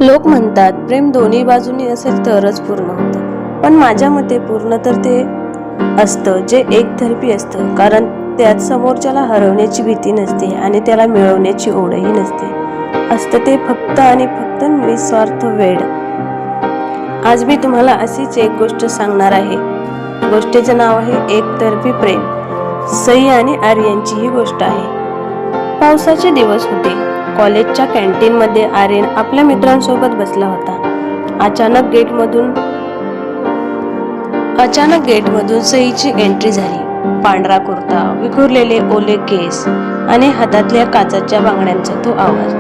लोक म्हणतात प्रेम दोन्ही बाजूनी असेल तरच पूर्ण होतं, पण माझ्या मते पूर्ण तर ते असतं जे एकतर्फी असतं, कारण त्यात समोरच्याला हरवण्याची भीती नसते आणि त्याला मिळवण्याची ओढही नसते. असतं ते फक्त आणि फक्त निस्वार्थ वेळ. आज मी तुम्हाला अशीच एक गोष्ट सांगणार आहे. गोष्टीचं नाव आहे एकतर्फी प्रेम. सई आणि आर्यनची ही गोष्ट आहे. पावसाचे दिवस होते. कॉलेजच्या कॅन्टीन मध्ये आर्यन आपल्या मित्रांसोबत बसला होता. अचानक गेटमधून सईची एंट्री झाली. पांढरा कुर्ता, विखुरलेले ओले केस आणि हातातल्या काचेच्या बांगड्यांचा तो आवाज.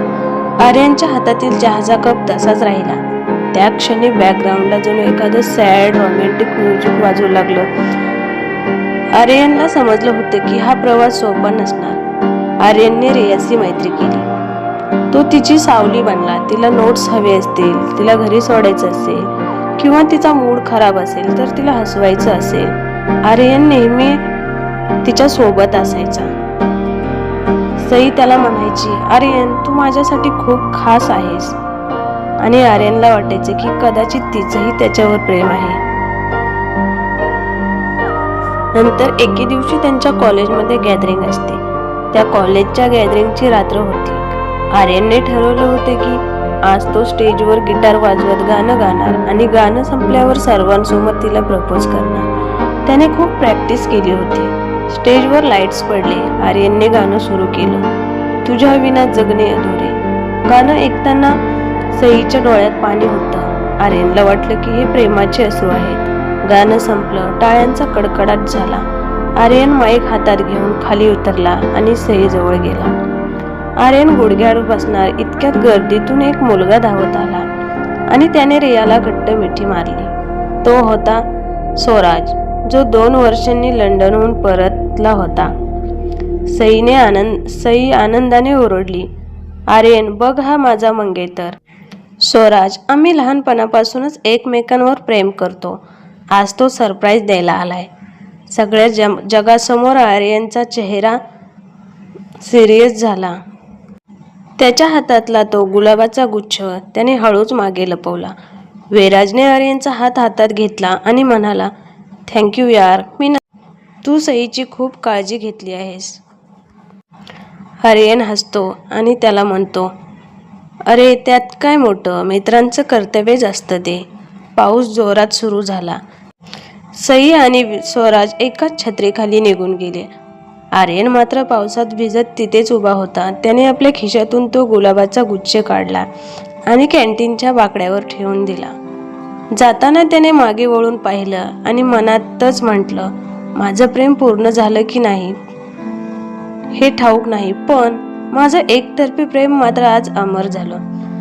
आर्यनच्या हातातील चहाचा कप तसाच राहिला. त्या क्षणी बॅकग्राऊंडला जणू एखादं सॅड रोमॅन्टिक म्युझिक वाजू लागलं. आर्यनला समजलं होतं की हा प्रवास सोपा नसणार. आर्यनने रियाशी मैत्री केली. तो तिची सावली बनला. तिला नोट्स हवे असतील, तिला घरी सोडायचं असेल किंवा तिचा मूड खराब असेल तर तिला हसवायचं असेल, आर्यन नेहमी तिच्या सोबत असायचा. सई त्याला म्हणायची, आर्यन तू माझ्यासाठी खूप खास आहेस. आणि आर्यनला वाटायचे की कदाचित तिचंही त्याच्यावर प्रेम आहे. नंतर एके दिवशी त्यांच्या कॉलेजमध्ये गॅदरिंग असते. त्या कॉलेजच्या गॅदरिंगची रात्र होती. आर्यनने ठरवलं होते की आज तो स्टेजवर गिटार वाजवत गाणं गाणार आणि गाणं संपल्यावर सर्वांसमोर तिला प्रपोज करणार. त्याने खूप प्रॅक्टिस केली होती. स्टेजवर लाईट्स पडले. आर्यनने गाणं सुरू केलं, तुझ्या विना जगणे अधुरे. गाणं ऐकताना सईच्या डोळ्यात पाणी होतं. आर्यनला वाटलं की हे प्रेमाचे अश्रू आहेत. गाणं संपलं. टाळ्यांचा कडकडाट झाला. आर्यन माईक हातात घेऊन खाली उतरला आणि सईजवळ गेला. आर्यन गुडघ्यावर बसणार इतक्यात गर्दीतून एक मुलगा धावत आला आणि त्याने रियाला घट्ट मिठी मारली. तो होता स्वराज, जो 2 वर्षांनी लंडनहून परतला होता. सई आनंदाने ओरडली, आर्यन बघ हा माझा मंगेतर. स्वराज, आम्ही लहानपणापासूनच एकमेकांवर प्रेम करतो. आज तो सरप्राईज द्यायला आलाय. सगळ्या जगासमोर आर्यनचा चेहरा सिरियस झाला. त्याच्या हातातला तो गुलाबाचा गुच्छ त्याने हळूच मागे लपवला. विराजने आर्यनचा हात हातात घेतला आणि म्हणाला, थँक्यू यार, तू सईची खूप काळजी घेतली आहेस. आर्यन हसतो आणि त्याला म्हणतो, अरे त्यात काय मोठं, मित्रांचं कर्तव्यच असतं ते. पाऊस जोरात सुरू झाला. सई आणि स्वराज एकाच छत्रीखाली निघून गेले. आर्यन मात्र पावसात भिजत तिथेच उभा होता. त्याने आपल्या खिशातून तो गुलाबाचा गुच्छ काढला आणि कॅन्टीनच्या बाकड्यावर ठेवून दिला. जाताना त्याने मागे वळून पाहिलं आणि मनातच म्हटलं, माझं प्रेम पूर्ण झालं की नाही हे ठाऊक नाही, पण माझं एकतर्फी प्रेम मात्र आज अमर झालं.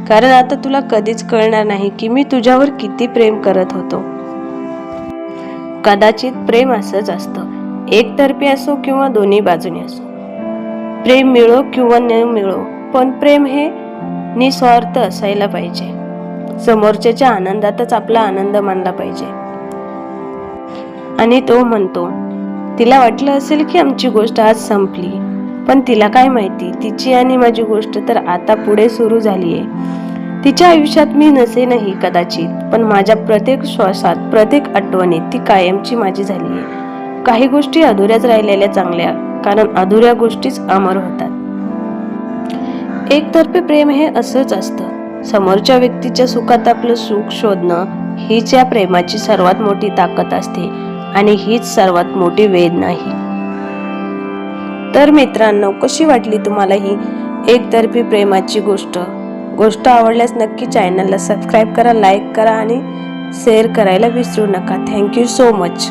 कारण आता तुला कधीच कळणार नाही की मी तुझ्यावर किती प्रेम करत होतो. कदाचित प्रेम असंच असतं, एकतर्फी असो किंवा दोन्ही बाजूने असो. प्रेम मिळो किंवा न मिळो, पण प्रेम हे निस्वार्थ असायला पाहिजे. समोरच्याच्या आनंदातच आपला आनंद मानला पाहिजे. आणि तो म्हणतो, तिला वाटलं असेल की आमची गोष्ट आज संपली, पण तिला काय माहिती, तिची आणि माझी गोष्ट तर आता पुढे सुरू झालीये. तिच्या आयुष्यात मी नसेनही कदाचित, पण माझ्या प्रत्येक श्वासात, प्रत्येक आठवणीत ती कायमची माझी झालीये. काही गोष्टी अधुऱ्याच राहिलेल्या चांगल्या, कारण अधुऱ्या गोष्टीच अमर होतात. एकतर्फी प्रेम हे असंच असतं. समोरच्या व्यक्तीच्या सुखात आपलं सुख शोधणं हीच या प्रेमाची सर्वात मोठी ताकद असते आणि हीच सर्वात मोठी वेदनाही. तर मित्रांनो, कशी वाटली तुम्हाला ही एकतर्फी प्रेमाची गोष्ट आवडल्यास नक्की चॅनलला सबस्क्राईब करा, लाईक करा आणि शेअर करायला विसरू नका. Thank you so much.